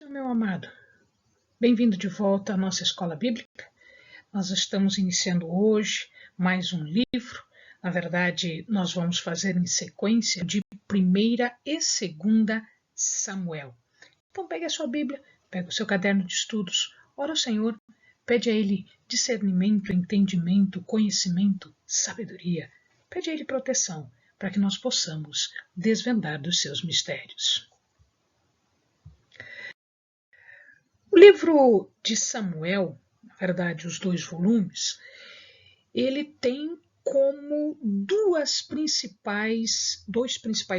dia, meu amado. Bem-vindo de volta à nossa escola bíblica. Nós estamos iniciando hoje mais um livro. Na verdade, nós vamos fazer em sequência de 1ª e 2ª Samuel. Então, pegue a sua Bíblia, pegue o seu caderno de estudos, ora ao Senhor, pede a Ele discernimento, entendimento, conhecimento, sabedoria. Pede a Ele proteção, para que nós possamos desvendar dos seus mistérios. O livro de Samuel, na verdade, os 2 volumes, ele tem como dois principais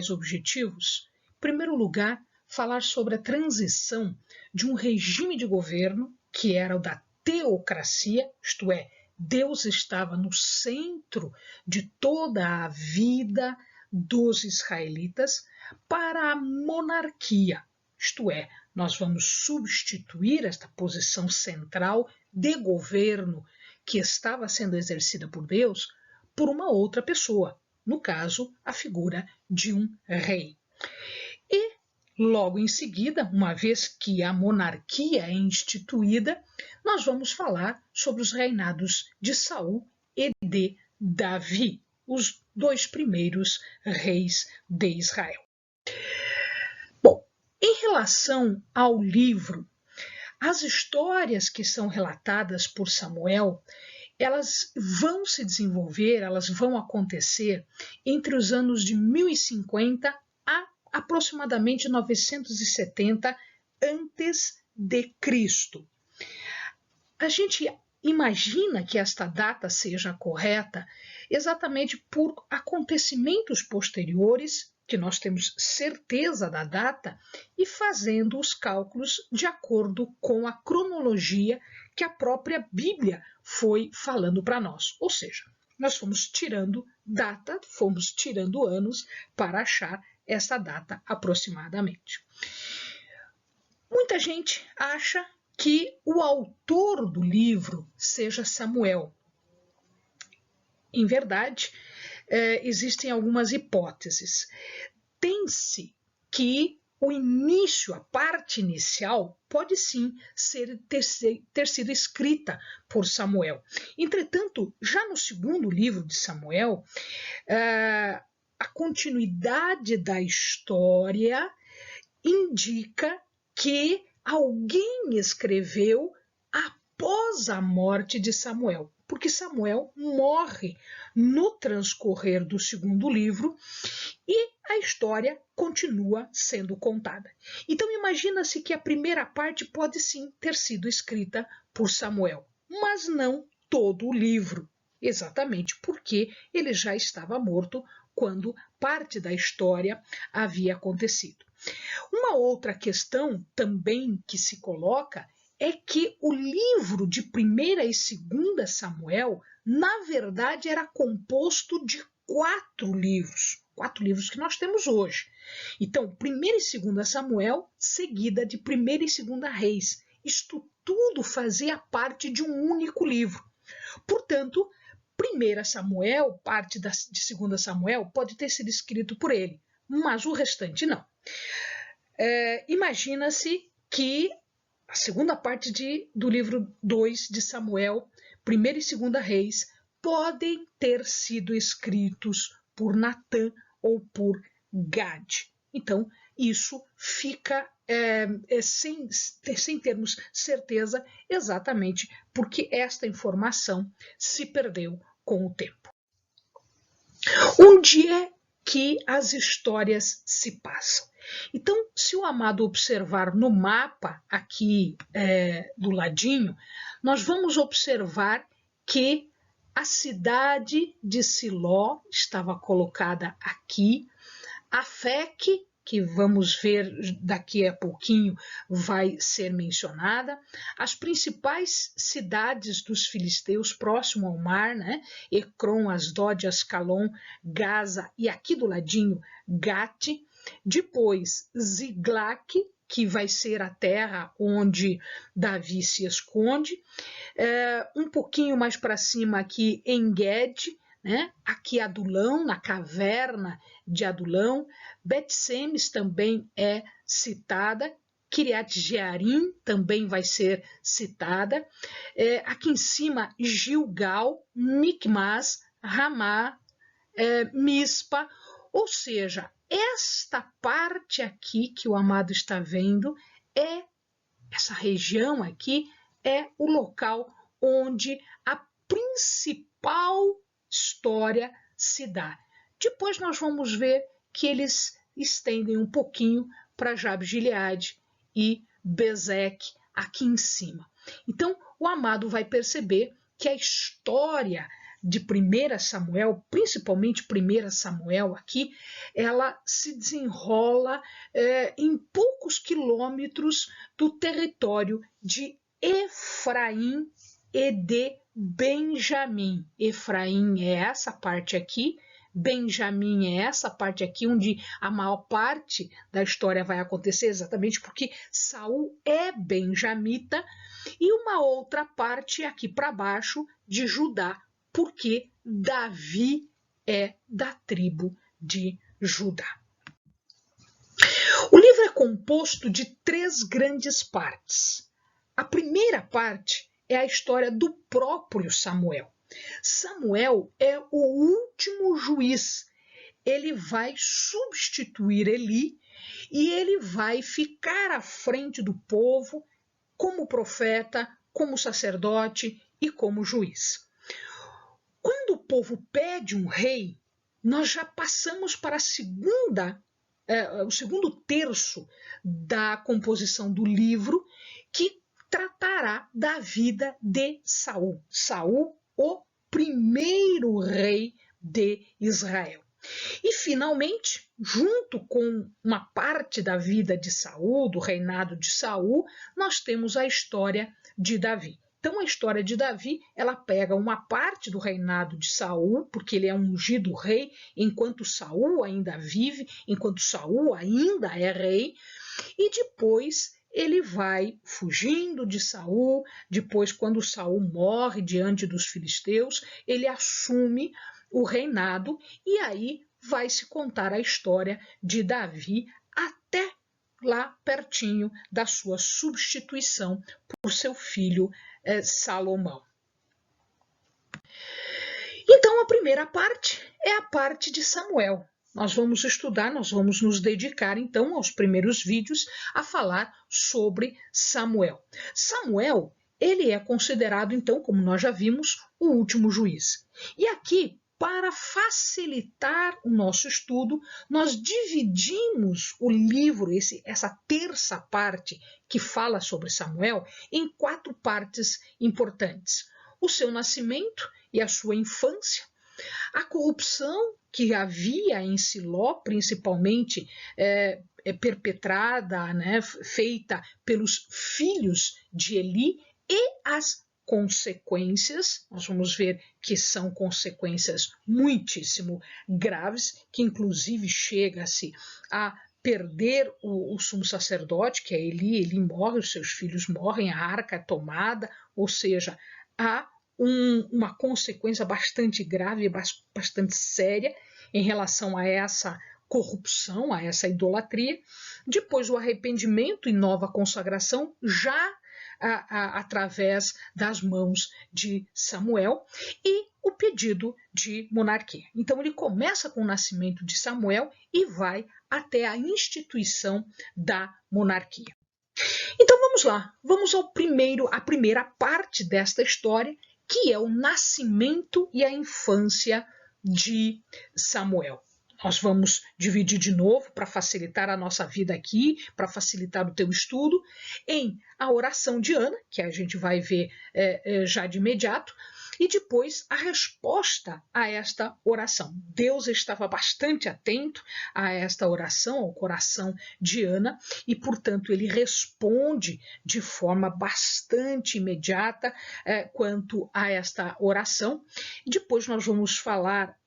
objetivos. Em primeiro lugar, falar sobre a transição de um regime de governo, que era o da teocracia, isto é, Deus estava no centro de toda a vida dos israelitas, para a monarquia, isto é, nós vamos substituir esta posição central de governo que estava sendo exercida por Deus por uma outra pessoa, no caso, a figura de um rei. E, logo em seguida, uma vez que a monarquia é instituída, nós vamos falar sobre os reinados de Saul e de Davi, os 2 primeiros reis de Israel. Em relação ao livro, as histórias que são relatadas por Samuel, elas vão se desenvolver, elas vão acontecer entre os anos de 1050 a aproximadamente 970 antes de Cristo. A gente imagina que esta data seja correta exatamente por acontecimentos posteriores, que nós temos certeza da data, e fazendo os cálculos de acordo com a cronologia que a própria Bíblia foi falando para nós. Ou seja, nós fomos tirando data, fomos tirando anos para achar essa data aproximadamente. Muita gente acha que o autor do livro seja Samuel. Em verdade, existem algumas hipóteses. Tem-se que o início, a parte inicial, pode sim ter sido escrita por Samuel. Entretanto, já no 2º livro de Samuel, a continuidade da história indica que alguém escreveu após a morte de Samuel, porque Samuel morre no transcorrer do 2º livro e a história continua sendo contada. Então imagina-se que a primeira parte pode sim ter sido escrita por Samuel, mas não todo o livro, exatamente porque ele já estava morto quando parte da história havia acontecido. Uma outra questão também que se coloca é que o livro de 1ª e 2ª Samuel, na verdade, era composto de 4 livros que nós temos hoje. Então, 1ª e 2ª Samuel, seguida de 1ª e 2ª Reis. Isto tudo fazia parte de um único livro. Portanto, 1ª Samuel, parte de 2ª Samuel, pode ter sido escrito por ele, mas o restante não. Imagina-se que a segunda parte do livro 2 de Samuel, 1ª e 2ª Reis, podem ter sido escritos por Natã ou por Gade. Então, isso fica sem termos certeza, exatamente porque esta informação se perdeu com o tempo. Onde é que as histórias se passam? Então, se o amado observar no mapa aqui do ladinho, nós vamos observar que a cidade de Siló estava colocada aqui, Afeque, que vamos ver daqui a pouquinho, vai ser mencionada, as principais cidades dos filisteus próximo ao mar, né? Ecrom, Asdod, Ascalon, Gaza e aqui do ladinho Gate, depois Ziglac, que vai ser a terra onde Davi se esconde, um pouquinho mais para cima aqui En-Gedi, né? Aqui Adulão, na caverna de Adulão, Bet-Semes também é citada, Kiriat Jearim também vai ser citada. Aqui em cima, Gilgal, Micmas, Ramá, Mispa, ou seja, esta parte aqui que o amado está vendo, essa região aqui, é o local onde a principal história se dá. Depois nós vamos ver que eles estendem um pouquinho para Jabes-Gileade e Bezeque aqui em cima. Então, o amado vai perceber que a história de 1 Samuel, principalmente 1 Samuel aqui, ela se desenrola em poucos quilômetros do território de Efraim e de Benjamim. Efraim é essa parte aqui, Benjamim é essa parte aqui, onde a maior parte da história vai acontecer, exatamente porque Saul é benjamita, e uma outra parte aqui para baixo de Judá, porque Davi é da tribo de Judá. O livro é composto de 3 grandes partes. A primeira parte é a história do próprio Samuel. Samuel é o último juiz. Ele vai substituir Eli e ele vai ficar à frente do povo como profeta, como sacerdote e como juiz. Quando o povo pede um rei, nós já passamos para o segundo terço da composição do livro, que tratará da vida de Saul. Saul, o primeiro rei de Israel. E, finalmente, junto com uma parte da vida de Saul, do reinado de Saul, nós temos a história de Davi. Então, a história de Davi, ela pega uma parte do reinado de Saul, porque ele é ungido rei, enquanto Saul ainda vive, enquanto Saul ainda é rei, e depois ele vai fugindo de Saul. Depois, quando Saul morre diante dos filisteus, ele assume o reinado, e aí vai se contar a história de Davi até lá pertinho da sua substituição por seu filho Salomão. Então, a primeira parte é a parte de Samuel. Nós vamos estudar, nós vamos nos dedicar, então, aos primeiros vídeos a falar sobre Samuel. Samuel, ele é considerado, então, como nós já vimos, o último juiz. E aqui, para facilitar o nosso estudo, nós dividimos o livro, essa terça parte que fala sobre Samuel, em 4 partes importantes. O seu nascimento e a sua infância, a corrupção que havia em Siló, principalmente perpetrada, feita pelos filhos de Eli, e as consequências. Nós vamos ver que são consequências muitíssimo graves, que inclusive chega-se a perder o sumo sacerdote, que é Eli. Eli morre, os seus filhos morrem, a arca é tomada, ou seja, há uma consequência bastante grave, bastante séria em relação a essa corrupção, a essa idolatria. Depois o arrependimento e nova consagração, já através das mãos de Samuel, e o pedido de monarquia. Então ele começa com o nascimento de Samuel e vai até a instituição da monarquia. Então vamos lá, vamos à primeira parte desta história, que é o nascimento e a infância de Samuel. Nós vamos dividir de novo para facilitar a nossa vida aqui, para facilitar o teu estudo, em a oração de Ana, que a gente vai ver já de imediato, e depois a resposta a esta oração. Deus estava bastante atento a esta oração, ao coração de Ana, e, portanto, ele responde de forma bastante imediata quanto a esta oração. Depois nós vamos falar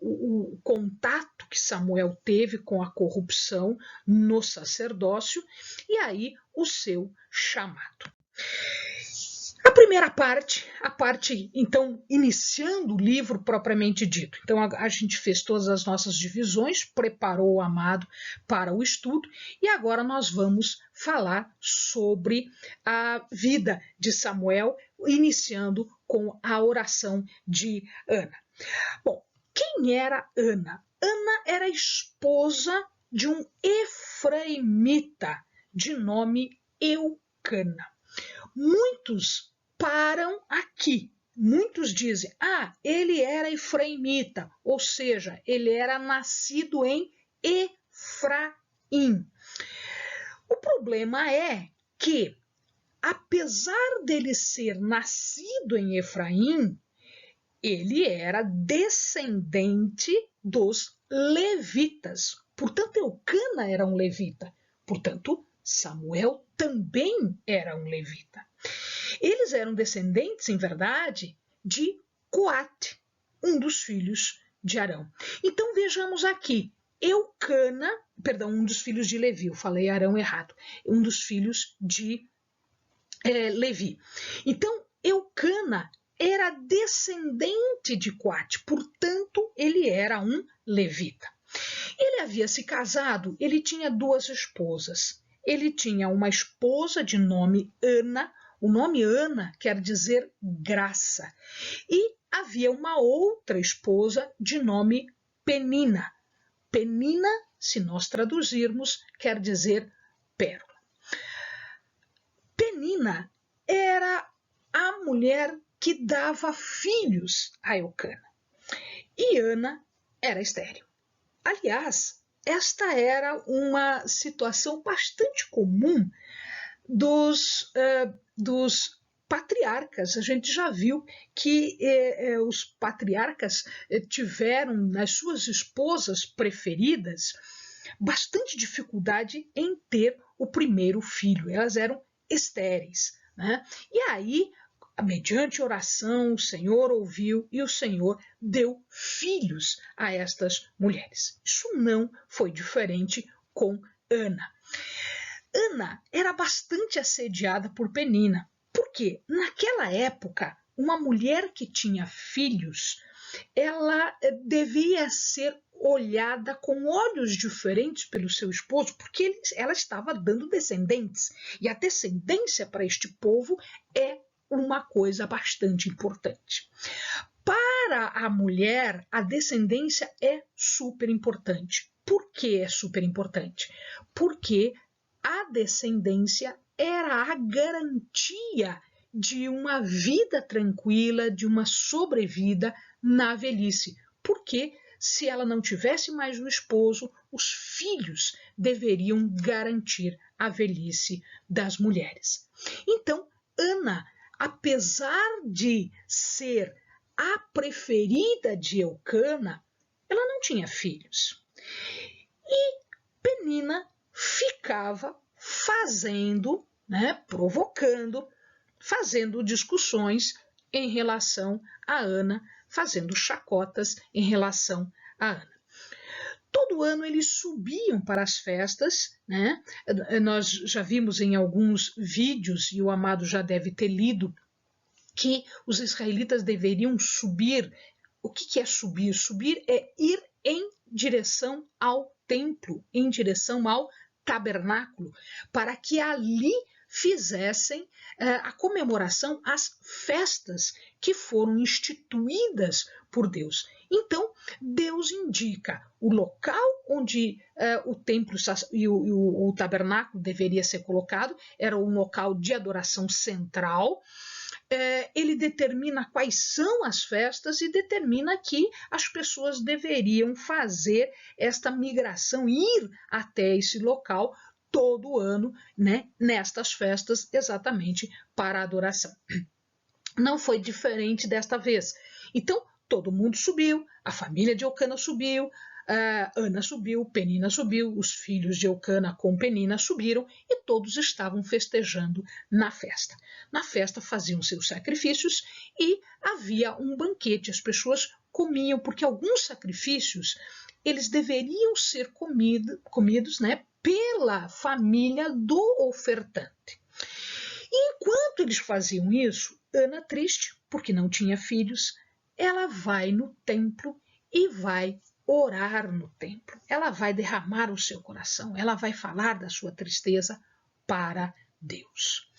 o contato que Samuel teve com a corrupção no sacerdócio, e aí o seu chamado. A primeira parte, a parte, então, iniciando o livro propriamente dito. Então, a gente fez todas as nossas divisões, preparou o amado para o estudo, e agora nós vamos falar sobre a vida de Samuel, iniciando com a oração de Ana. Bom, quem era Ana? Ana era esposa de um efraimita de nome Eucana. Muitos param aqui. Muitos dizem, ele era efraimita, ou seja, ele era nascido em Efraim. O problema é que, apesar dele ser nascido em Efraim, ele era descendente dos levitas. Portanto, Eucana era um levita. Portanto, Samuel também era um levita. Eles eram descendentes, em verdade, de Coate, um dos filhos de Arão. Então vejamos aqui, um dos filhos de Levi, eu falei Arão errado, um dos filhos de Levi. Então, Eucana era descendente de Coate, portanto, ele era um levita. Ele havia se casado, ele tinha 2 esposas. Ele tinha uma esposa de nome Ana, o nome Ana quer dizer graça, e havia uma outra esposa de nome Penina. Penina, se nós traduzirmos, quer dizer pérola. Penina era a mulher que dava filhos a Eucana. E Ana era estéril. Aliás, esta era uma situação bastante comum dos patriarcas. A gente já viu que os patriarcas tiveram nas suas esposas preferidas bastante dificuldade em ter o primeiro filho. Elas eram estéreis, né? E aí, mediante oração, o Senhor ouviu e o Senhor deu filhos a estas mulheres. Isso não foi diferente com Ana. Ana era bastante assediada por Penina, porque naquela época, uma mulher que tinha filhos, ela devia ser olhada com olhos diferentes pelo seu esposo, porque ela estava dando descendentes. E a descendência para este povo é uma coisa bastante importante. Para a mulher, a descendência é super importante. Por que é super importante? Porque a descendência era a garantia de uma vida tranquila, de uma sobrevida na velhice. Porque se ela não tivesse mais o esposo, os filhos deveriam garantir a velhice das mulheres. Então, Ana, apesar de ser a preferida de Eucana, ela não tinha filhos. E Penina ficava provocando, fazendo discussões em relação a Ana, fazendo chacotas em relação a Ana. Todo ano eles subiam para as festas, né? Nós já vimos em alguns vídeos, e o amado já deve ter lido, que os israelitas deveriam subir. O que é subir? Subir é ir em direção ao templo, em direção ao tabernáculo, para que ali fizessem a comemoração às festas que foram instituídas por Deus. Então, Deus indica o local onde o templo e o tabernáculo deveria ser colocado, era um local de adoração central. Ele determina quais são as festas e determina que as pessoas deveriam fazer esta migração, ir até esse local todo ano, né, nestas festas, exatamente para a adoração. Não foi diferente desta vez. Então, todo mundo subiu, a família de Eucana subiu, Ana subiu, Penina subiu, os filhos de Eucana com Penina subiram e todos estavam festejando na festa. Na festa faziam seus sacrifícios e havia um banquete. As pessoas comiam, porque alguns sacrifícios eles deveriam ser comidos, né, pela família do ofertante. E enquanto eles faziam isso, Ana, triste, porque não tinha filhos, ela vai no templo e vai orar no templo. Ela vai derramar o seu coração, ela vai falar da sua tristeza para Deus.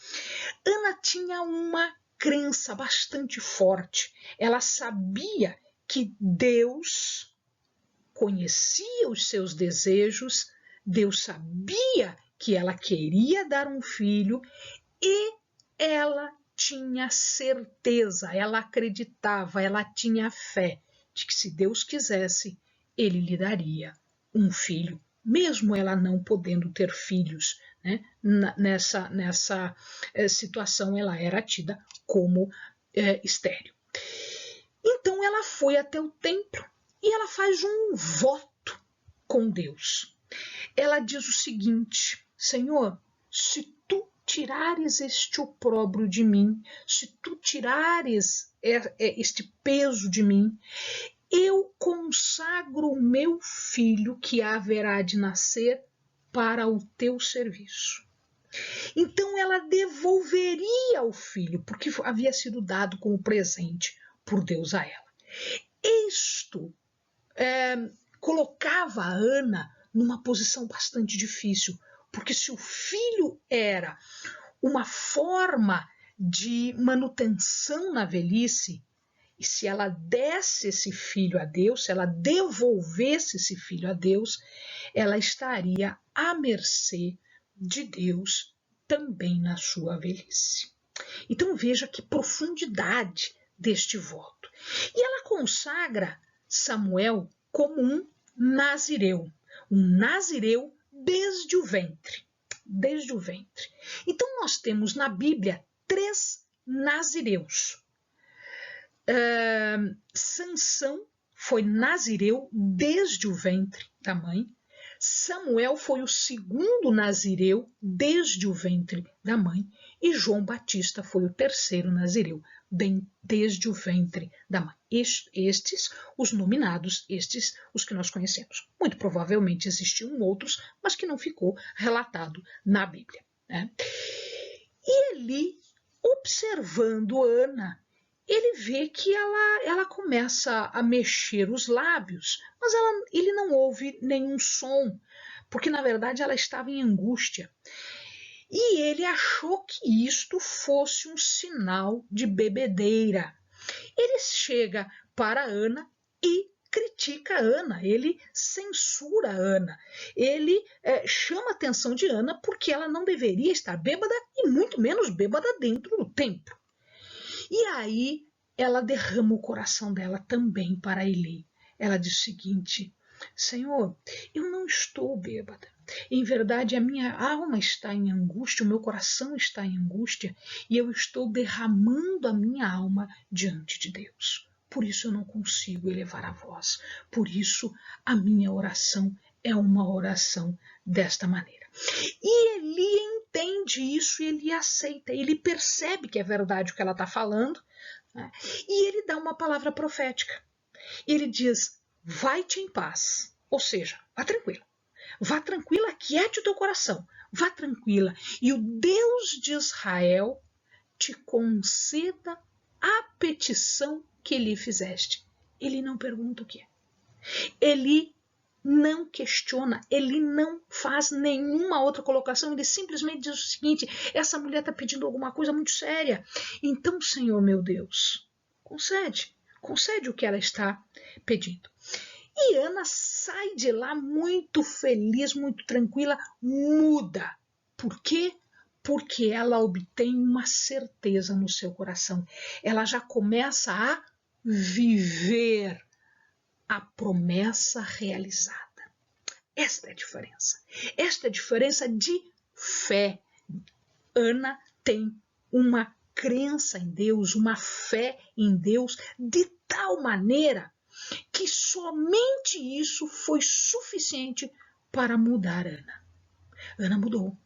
Ana tinha uma crença bastante forte. Ela sabia que Deus conhecia os seus desejos, Deus sabia que ela queria dar um filho e ela tinha certeza, ela acreditava, ela tinha fé de que se Deus quisesse, ele lhe daria um filho, mesmo ela não podendo ter filhos, né? Nessa situação ela era tida como estéril. Então ela foi até o templo e ela faz um voto com Deus. Ela diz o seguinte: Senhor, se tu tirares este opróbrio de mim, se tu tirares este peso de mim, eu consagro o meu filho que haverá de nascer para o teu serviço. Então ela devolveria o filho, porque havia sido dado como presente por Deus a ela. Isto colocava a Ana numa posição bastante difícil, porque se o filho era uma forma de manutenção na velhice, e se ela desse esse filho a Deus, se ela devolvesse esse filho a Deus, ela estaria à mercê de Deus também na sua velhice. Então veja que profundidade deste voto. E ela consagra Samuel como um nazireu desde o ventre. Desde o ventre. Então nós temos na Bíblia 3 nazireus. Sansão foi nazireu desde o ventre da mãe. Samuel foi o segundo nazireu desde o ventre da mãe. E João Batista foi o terceiro nazireu desde o ventre da mãe. Estes, os nominados, estes, os que nós conhecemos. Muito provavelmente existiam outros, mas que não ficou relatado na Bíblia, né? E ele, observando Ana, ele vê que ela começa a mexer os lábios, mas ele não ouve nenhum som, porque na verdade ela estava em angústia. E ele achou que isto fosse um sinal de bebedeira. Ele chega para Ana e critica Ana, ele censura Ana, ele chama a atenção de Ana porque ela não deveria estar bêbada e muito menos bêbada dentro do templo. E aí ela derrama o coração dela também para Eli. Ela diz o seguinte: Senhor, eu não estou bêbada. Em verdade, a minha alma está em angústia, o meu coração está em angústia e eu estou derramando a minha alma diante de Deus. Por isso eu não consigo elevar a voz. Por isso a minha oração é uma oração desta maneira. E Eli entende isso e ele aceita, ele percebe que é verdade o que ela está falando, né? E ele dá uma palavra profética. Ele diz: vai-te em paz, ou seja, vá tranquila. Vá tranquila, aquiete o teu coração. Vá tranquila. E o Deus de Israel te conceda a petição que lhe fizeste. Ele não pergunta o que é. Ele não questiona, ele não faz nenhuma outra colocação, ele simplesmente diz o seguinte: essa mulher está pedindo alguma coisa muito séria. Então, Senhor meu Deus, concede o que ela está pedindo. E Ana sai de lá muito feliz, muito tranquila, muda. Por quê? Porque ela obtém uma certeza no seu coração. Ela já começa a viver a promessa realizada. Esta é a diferença. Esta é a diferença de fé. Ana tem uma crença em Deus, uma fé em Deus de tal maneira que somente isso foi suficiente para mudar Ana. Ana mudou.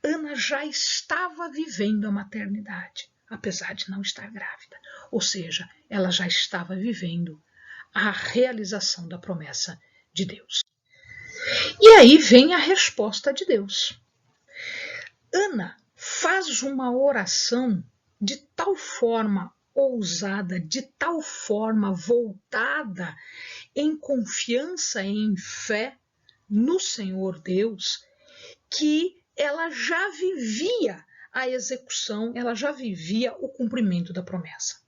Ana já estava vivendo a maternidade, apesar de não estar grávida. Ou seja, ela já estava vivendo a realização da promessa de Deus. E aí vem a resposta de Deus. Ana faz uma oração de tal forma ousada, de tal forma voltada em confiança, em fé no Senhor Deus, que ela já vivia a execução, ela já vivia o cumprimento da promessa.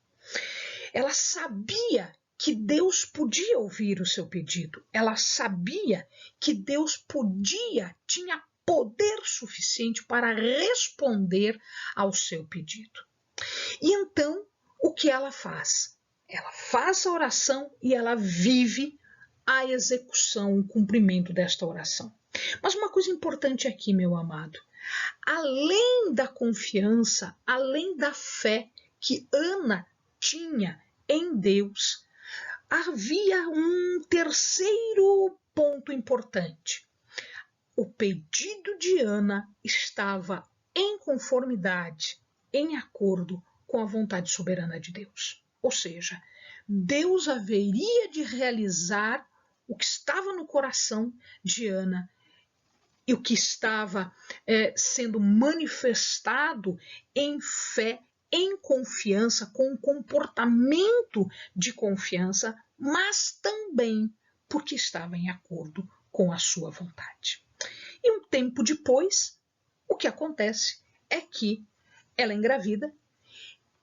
Ela sabia que Deus podia ouvir o seu pedido, ela sabia que Deus tinha poder suficiente para responder ao seu pedido. E então, o que ela faz? Ela faz a oração e ela vive a execução, o cumprimento desta oração. Mas uma coisa importante aqui, meu amado, além da confiança, além da fé que Ana tinha em Deus, havia um terceiro ponto importante. O pedido de Ana estava em conformidade, em acordo com a vontade soberana de Deus. Ou seja, Deus haveria de realizar o que estava no coração de Ana e o que estava sendo manifestado em fé, em confiança, com um comportamento de confiança, mas também porque estava em acordo com a sua vontade. E um tempo depois, o que acontece é que ela engravida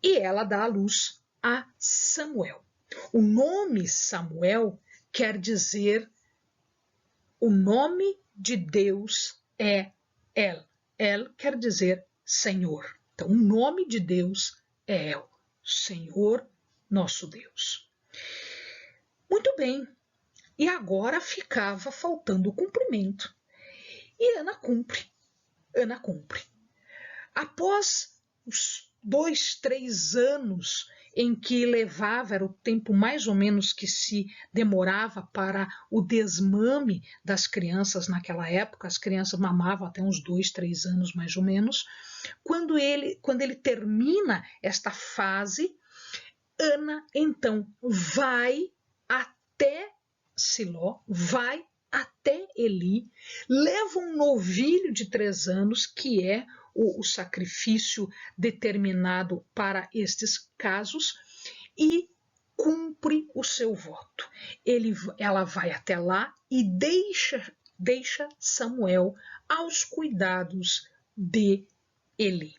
e ela dá à luz a Samuel. O nome Samuel quer dizer, o nome de Deus é El. El quer dizer Senhor. Então, o nome de Deus é El, Senhor nosso Deus. Muito bem, e agora ficava faltando o cumprimento. E Ana cumpre. Ana cumpre. Após os 2, 3 anos em que levava, era o tempo mais ou menos que se demorava para o desmame das crianças naquela época, as crianças mamavam até uns 2, 3 anos mais ou menos, quando ele termina esta fase, Ana então vai até Siló, vai até Eli, leva um novilho de 3 anos, que é o sacrifício determinado para estes casos, e cumpre o seu voto. Ela vai até lá e deixa Samuel aos cuidados de Eli.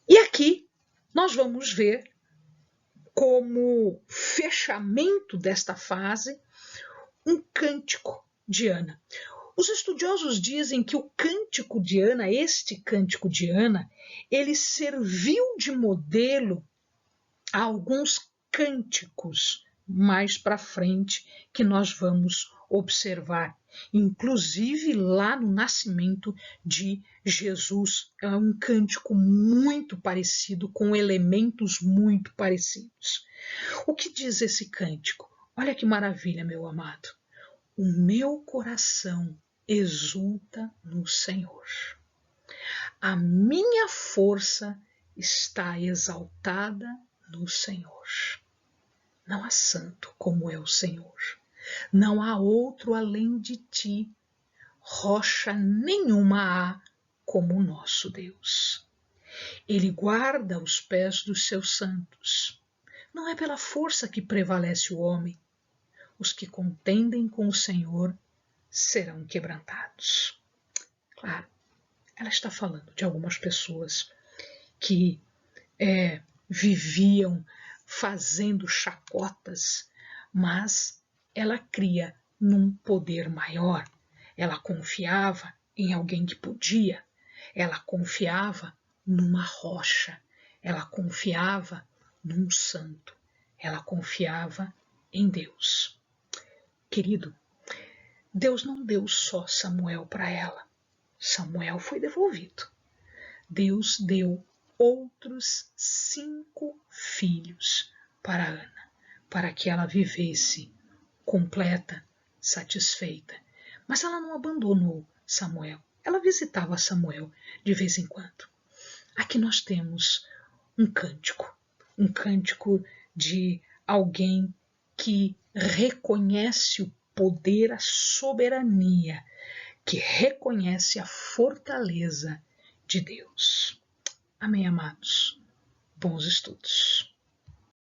E aqui nós vamos ver, como fechamento desta fase, um cântico de Ana. Os estudiosos dizem que o cântico de Ana, este cântico de Ana, ele serviu de modelo a alguns cânticos mais para frente que nós vamos observar, inclusive lá no nascimento de Jesus. É um cântico muito parecido, com elementos muito parecidos. O que diz esse cântico? Olha que maravilha, meu amado. O meu coração exulta no Senhor. A minha força está exaltada no Senhor. Não há santo como é o Senhor. Não há outro além de ti. Rocha nenhuma há como o nosso Deus. Ele guarda os pés dos seus santos. Não é pela força que prevalece o homem. Os que contendem com o Senhor serão quebrantados. Claro, ela está falando de algumas pessoas que viviam fazendo chacotas, mas ela cria num poder maior. Ela confiava em alguém que podia. Ela confiava numa rocha. Ela confiava num santo. Ela confiava em Deus. Querido, Deus não deu só Samuel para ela. Samuel foi devolvido. Deus deu outros 5 filhos para Ana, para que ela vivesse completa, satisfeita. Mas ela não abandonou Samuel. Ela visitava Samuel de vez em quando. Aqui nós temos um cântico de alguém que reconhece o poder, a soberania, que reconhece a fortaleza de Deus. Amém, amados. Bons estudos.